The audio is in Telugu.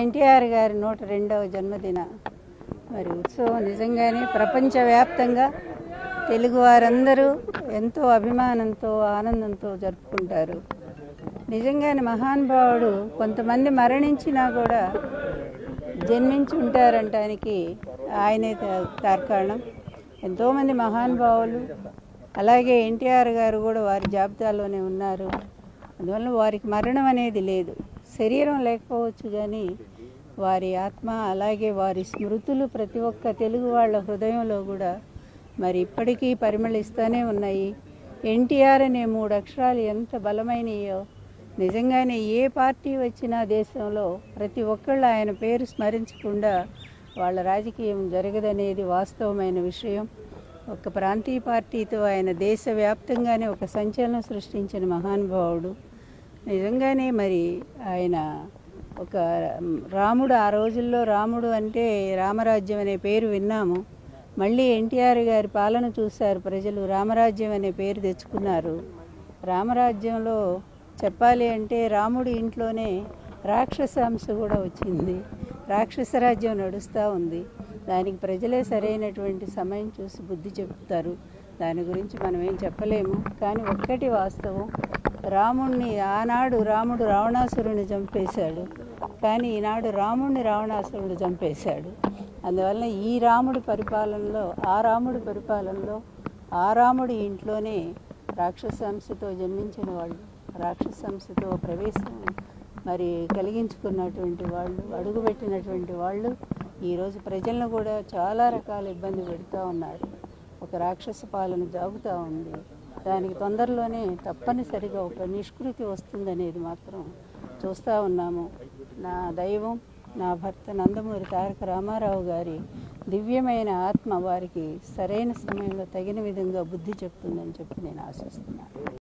ఎన్టీఆర్ గారి 102వ జన్మదిన మరి ఉత్సవం నిజంగానే ప్రపంచవ్యాప్తంగా తెలుగు వారందరూ ఎంతో అభిమానంతో ఆనందంతో జరుపుకుంటారు. నిజంగానే మహానుభావుడు కొంతమంది మరణించినా కూడా జన్మించి ఉంటారంటానికి ఆయనే కారణం. ఎంతోమంది మహానుభావులు అలాగే ఎన్టీఆర్ గారు కూడా వారి జాబితాలోనే ఉన్నారు. అందువల్ల వారికి మరణం అనేది లేదు. శరీరం లేకపోవచ్చు కానీ వారి ఆత్మ అలాగే వారి స్మృతులు ప్రతి ఒక్క తెలుగు వాళ్ళ హృదయంలో కూడా మరి ఇప్పటికీ పరిమళిస్తూనే ఉన్నాయి. ఎన్టీఆర్ అనే 3 అక్షరాలు ఎంత బలమైనయో నిజంగానే ఏ పార్టీ వచ్చినా దేశంలో ప్రతి ఒక్కళ్ళు ఆయన పేరు స్మరించకుండా వాళ్ళ రాజకీయం జరగదనేది వాస్తవమైన విషయం. ఒక ప్రాంతీయ పార్టీతో ఆయన దేశవ్యాప్తంగానే ఒక సంచలనం సృష్టించిన మహానుభావుడు. నిజంగానే మరి ఆయన ఒక రాముడు, ఆ రోజుల్లో రాముడు అంటే రామరాజ్యం అనే పేరు విన్నాము. మళ్ళీ ఎన్టీఆర్ గారి పాలన చూశారు ప్రజలు, రామరాజ్యం అనే పేరు తెచ్చుకున్నారు. రామరాజ్యంలో చెప్పాలి అంటే రాముడి ఇంట్లోనే రాక్షస అంశ కూడా వచ్చింది. రాక్షస రాజ్యం నడుస్తూ ఉంది. దానికి ప్రజలే సరైనటువంటి సమయం చూసి బుద్ధి చెప్తారు. దాని గురించి మనం ఏం చెప్పలేము. కానీ ఒక్కటి వాస్తవం, రాముణ్ణి ఆనాడు రాముడు రావణాసురుని చంపేశాడు, కానీ ఈనాడు రాముణ్ణి రావణాసురుడు చంపేశాడు. అందువల్ల ఈ రాముడి పరిపాలనలో ఆ రాముడి ఇంట్లోనే రాక్షసాంశతో జన్మించిన వాళ్ళు, రాక్షసాంశతో ప్రవేశం మరి కలిగించుకున్నటువంటి వాళ్ళు, అడుగుపెట్టినటువంటి వాళ్ళు ఈరోజు ప్రజలను కూడా చాలా రకాల ఇబ్బంది పెడుతూ ఉన్నారు. ఒక రాక్షస పాలన జాగుతూ ఉంది. దానికి తొందరలోనే తప్పనిసరిగా ఒక నిష్కృతి వస్తుందనేది మాత్రం చూస్తూ ఉన్నాము. నా దైవం, నా భర్త నందమూరి తారక రామారావు గారి దివ్యమైన ఆత్మ వారికి సరైన సమయంలో తగిన విధంగా బుద్ధి చెప్తుందని చెప్పి నేను ఆశిస్తున్నాను.